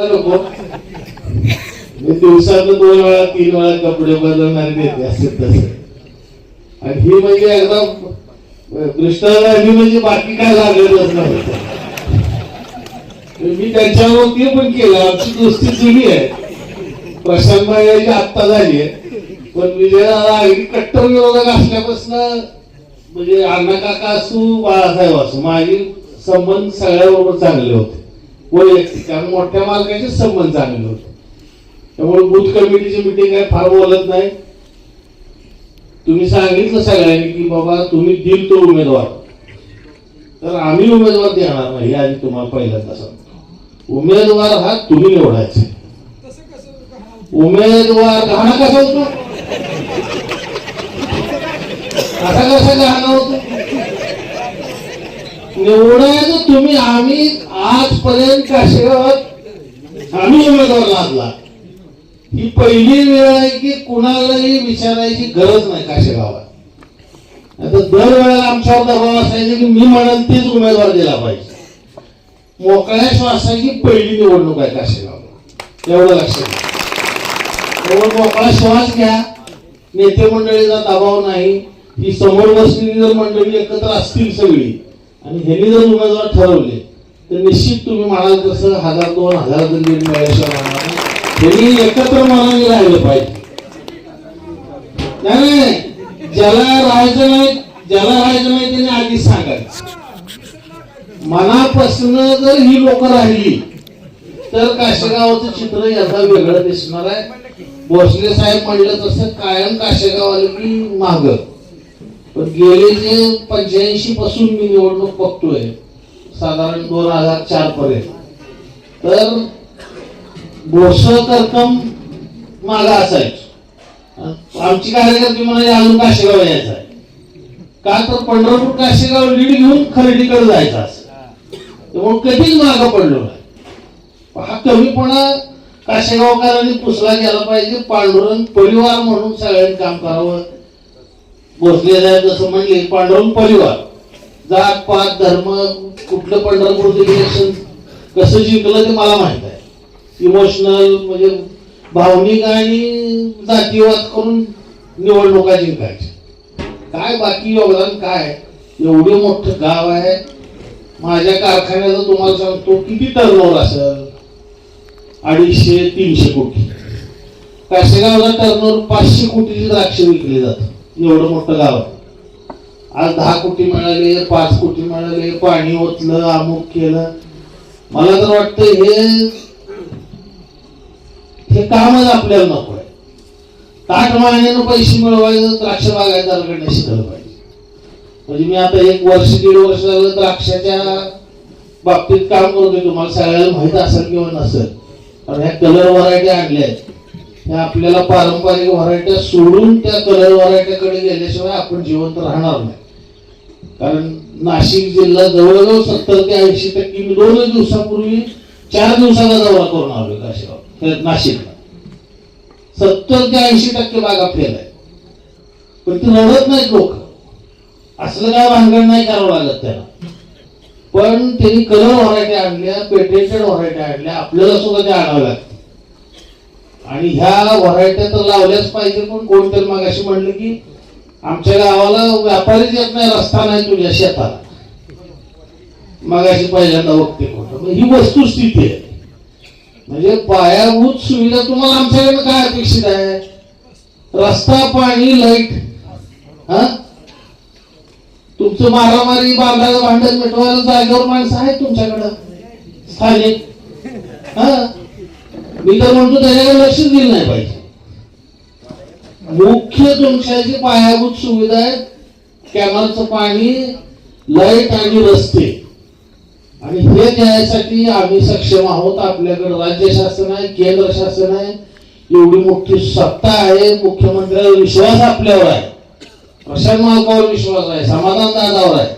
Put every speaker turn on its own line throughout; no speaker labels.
नको मी दिवसातून 2 वेळा 3 वेळा कपडे बदलणारे नेते असते तसे. आणि ही म्हणजे एकदम कृष्णाजी म्हणजे बाकी काय लागलेलंच नव्हतं. मी त्यांच्यावर ते पण केलं. आमची दोस्ती जुनी आहे. प्रशांत भाई आत्ता झाली आहे, पण विजयाला अगदी कट्टर विरोधक असल्यापासून म्हणजे अण्णा काका असू बाळासाहेब असू माझे संबंध सगळ्याबरोबर चांगले होते वैयक्तिक, कारण मोठ्या मालकाचे संबंध चांगले होते. त्यामुळे बूथ कमिटीची मिटिंग आहे फार बोलत नाही. तुम्ही सांगितलं सगळ्यांनी की बाबा तुम्ही दिल तो उमेदवार, तर आम्ही उमेदवार देणार नाही. आधी तुम्हाला पहिल्यांदा सांगतो, उमेदवार हा तुम्ही निवडायचा. उमेदवार घाणा कसा होतो, असा कसा घाणा होतो, निवडायचं तुम्ही. आम्ही आजपर्यंत काशेगावात आम्ही उमेदवार लादला. ही पहिली वेळ आहे की कुणालाही विचारायची गरज नाही काशेगावात. आता दरवेळेला आमच्यावर दबाव असायचा की मी म्हणाल तेच उमेदवार दिला पाहिजे. मोकळ्या श्वासाची पहिली निवडणूक आहे काशेगावला, एवढं लक्षात घ्या. त्यामुळे मोकळा श्वास घ्या. नेते मंडळीचा दबाव नाही. ही समोर बसलेली जर मंडळी एकत्र असतील सगळी आणि ह्यांनी जर उमेदवार ठरवले तर निश्चित तुम्ही म्हणाल तसं 1000-2000 जर लीड मिळाल्याशिवाय त्यांनी एकत्र मनाने राहिलं पाहिजे. नाही, ज्याला राहायचं नाही त्यांनी आधीच सांगायचं. मनापासून जर ही लोक राहिली तर काशेगावचं चित्र याचा वेगळं दिसणार आहे. भोसले साहेब म्हणलं तसं कायम काशेगाव आलं की माग. पण गेले जे 85 पासून मी निवडणूक बघतोय साधारण 2004 पर्यंत, तर भोसकरकम मागा असायचं. आमची कार्यकर्ती म्हणाली अजून काशेगाव यायचं आहे का, तर पंढरपूर काशेगाव लीड घेऊन खरेदीकडे जायचं असं. त्यामुळे कधीच मागं पडलो नाही. हा कमीपणा काशेगावकरांनी पुसला गेला पाहिजे. पांडुरंग परिवार म्हणून सगळ्यांनी काम करावं. भोसले साहेब जसं म्हणले पांडुरंग परिवार, जात पात धर्म कुठलं पंढरपूरचं इलेक्शन कसं जिंकलं ते मला माहित आहे. इमोशनल म्हणजे भावनिक आणि जातीवाद करून निवडणुका जिंकायच्या. काय बाकी योगदान काय. एवढं मोठं गाव आहे. माझ्या कारखान्याचं तुम्हाला सांगतो किती टर्नओव्हर असेल, 250-300 कोटी. काशेगावला टर्नओव्हर 500 कोटीची द्राक्ष विकली जातात. एवढं मोठं गाव आहे. आज 10 कोटी मिळाले, 5 कोटी मिळाले, पाणी ओतलं, अमुक केलं. मला तर वाटतं हे कामच आपल्याला नको आहे. ताट मागण्यानं पैसे मिळवायचं द्राक्ष बागायतदाराकडे शिकलं पाहिजे. म्हणजे मी आता 1 वर्ष 1.5 वर्ष झालं द्राक्षाच्या बाबतीत काम करतोय. तुम्हाला सगळ्याला माहित असेल किंवा नसेल, कारण ह्या कलर व्हरायटी आणल्या आहेत. त्या आपल्याला पारंपरिक व्हरायट्या सोडून त्या कलर व्हरायट्याकडे गेल्याशिवाय आपण जिवंत राहणार नाही. कारण नाशिक जिल्हा जवळजवळ 70 ते 80% मी 2 दिवसापूर्वी 4 दिवसाचा दौरा करून आलोय काशेगाव नाशिकला. 70 ते 80% बागा फेल आहे. पण ती रडत नाहीत लोक. असलं काय भानगड नाही करावं लागत त्याला. पण त्यांनी कलर व्हरायट्या आणल्या, पेटेंटेड व्हरायट्या आणल्या. आपल्याला सुद्धा त्या आणाव्या लागतात. आणि ह्या व्हरायट्या तर लावल्याच पाहिजे. पण कोणतरी मग अशी म्हणलं की आमच्या गावाला व्यापारीच येत नाही, रस्ता नाही तुझ्या शेताला. मग अशी पहिल्यांदा बघते कोण. ही वस्तुस्थिती आहे. म्हणजे पायाभूत सुविधा तुम्हाला आमच्याकडे काय अपेक्षित आहे. रस्ता, पाणी, लाईट. हा, तुमचं मारामारी बांधायला भांडण मिटवायला जागेवर माणसं आहेत तुमच्याकडं स्थानिक. हा, मी तर म्हणतो त्याच्याकडे लक्षच दिलं नाही पाहिजे. मुख्य तुमच्याची पायाभूत सुविधा आहे कॅनलचं पाणी, लाईट आणि रस्ते. आणि हे द्यायसाठी आम्ही सक्षम आहोत. आपल्याकडे राज्य शासन आहे, केंद्र शासन आहे, एवढी मोठी सत्ता आहे. मुख्यमंत्र्यांचा विश्वास आपल्यावर आहे, प्रशांत मालकावर विश्वास आहे, समाधान दादावर आहे.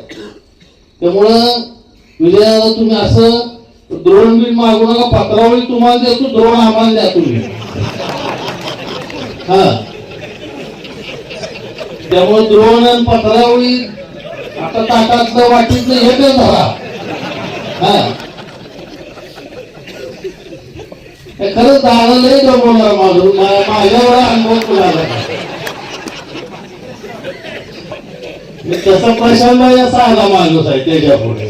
त्यामुळं विजयाला तुम्ही असं द्रोण बिल मागू नका. पत्रावळी तुम्हाला देतो, द्रोण आम्हाला द्या तुम्ही. हा, त्यामुळे द्रोण आणि पत्रावळी आता ताटातलं वाटीतलं हे धरा. हा, खरंच दादा लय गमवणार माझ्यावर अनुभव कुणाला तसा प्रशांत असा आला माणूस आहे त्याच्या पुढे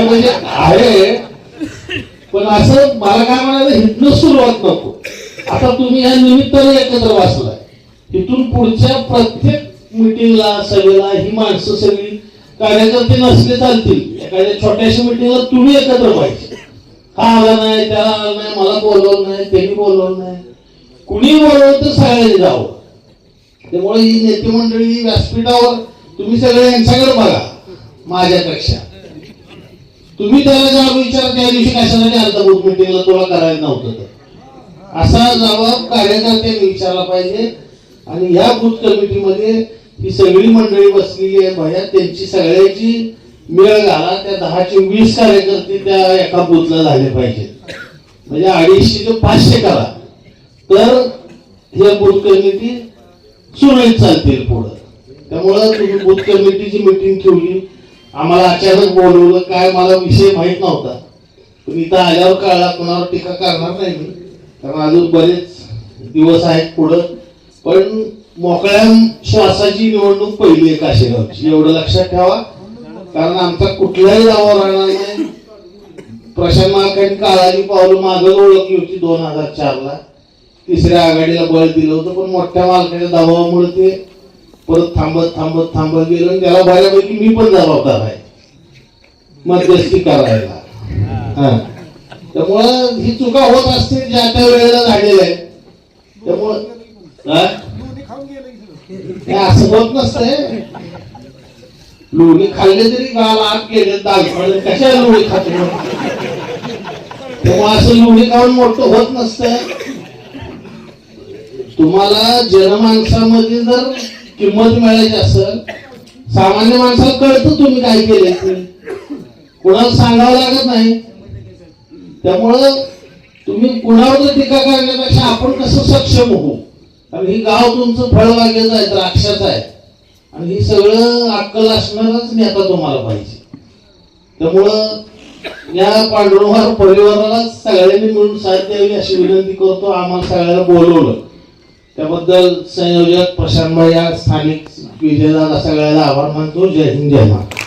म्हणजे आहे. पण असं मला काय म्हणायचं हितनं सुरुवात नको. आता तुम्ही या निमित्ताने एकत्र बसलाय, इथून पुढच्या प्रत्येक मिटिंगला सभेला ही माणसं सगळी कार्यकर्ते नसले चालतील. एखाद्या छोट्याशा मिटिंगला तुम्ही एकत्र पाहिजे. हा आला नाही, त्याला आला नाही, मला बोलवलं नाही, त्यांनी बोलवलं नाही, कुणी बोलवलं तर सगळ्यांनी जावं. त्यामुळे ही नेते मंडळी व्यासपीठावर तुम्ही सगळे यांच्याकडे बघा. माझ्यापेक्षा तुम्ही त्याला जबाब विचार त्या दिवशी कशासाठी आलता बूथ मिटिंगला, तुला करायला नव्हतं तर असा जबाब कार्यकर्त्यांनी विचारला पाहिजे. आणि या बूथ कमिटीमध्ये ही सगळी मंडळी बसलेली आहे भया, त्यांची सगळ्याची मेळ घाला. त्या 10 ते 20 कार्यकर्ते त्या एका बूथला झाले पाहिजे. म्हणजे 250 ते 500 करा तर हे बूथ कमिटी सुरळीत चालतील पुढं. त्यामुळं तुम्ही बूथ कमिटीची मिटिंग ठेवली, आम्हाला अचानक बोलवलं, काय मला विषय माहित नव्हता. पण इथं आल्यावर कळला. कोणावर टीका करणार नाही मी, कारण अजून बरेच दिवस आहेत पुढं. पण मोकळ्या श्वासाची निवडणूक पहिली आहे काशेगावची, एवढं लक्षात ठेवा. कारण आमचा कुठलाही दावा राहणार नाही. प्रशांत मालकांनी काळाची पावलं मागं ओळखली होती 2004ला, तिसऱ्या आघाडीला बळ दिलं होतं. पण मोठ्या मालकाच्या दबावामुळे ते परत थांबत गेलं. आणि त्याला बऱ्यापैकी मी पण जबाबदार आहे मध्यस्थी करायला. त्यामुळं ही चुका होत असते ज्या त्या वेळेला झालेल्या आहे. त्यामुळं असं होत नसतंय. लोणी खाल्ले तरी गाल आत गेले, दाल पडले, कशा लोणी खातो. तेव्हा असं लोणी खाऊन मोठं होत नसतंय. तुम्हाला जनमानसामध्ये जर किंमत मिळायची असेल, सामान्य माणसाला कळतं तुम्ही काय केले, कोणाला सांगावं लागत नाही. त्यामुळं तुम्ही कुणावर टीका करण्यापेक्षा आपण कसं सक्षम होऊ. आणि ही गाव तुमचं फळबागेचं आहे, द्राक्षाचं आहे, आणि ही सगळं अक्कल असणारच नेता तुम्हाला पाहिजे. त्यामुळं या पांडुरंगार परिवाराला सगळ्यांनी मिळून साथ द्यावी अशी विनंती करतो. आम्हाला सगळ्याला बोलवलं त्याबद्दल संयोजक प्रशांत भाई, स्थानिक विजयदादा सगळ्याला आभार मानतो. जय हिंद, जय महाराष्ट्र.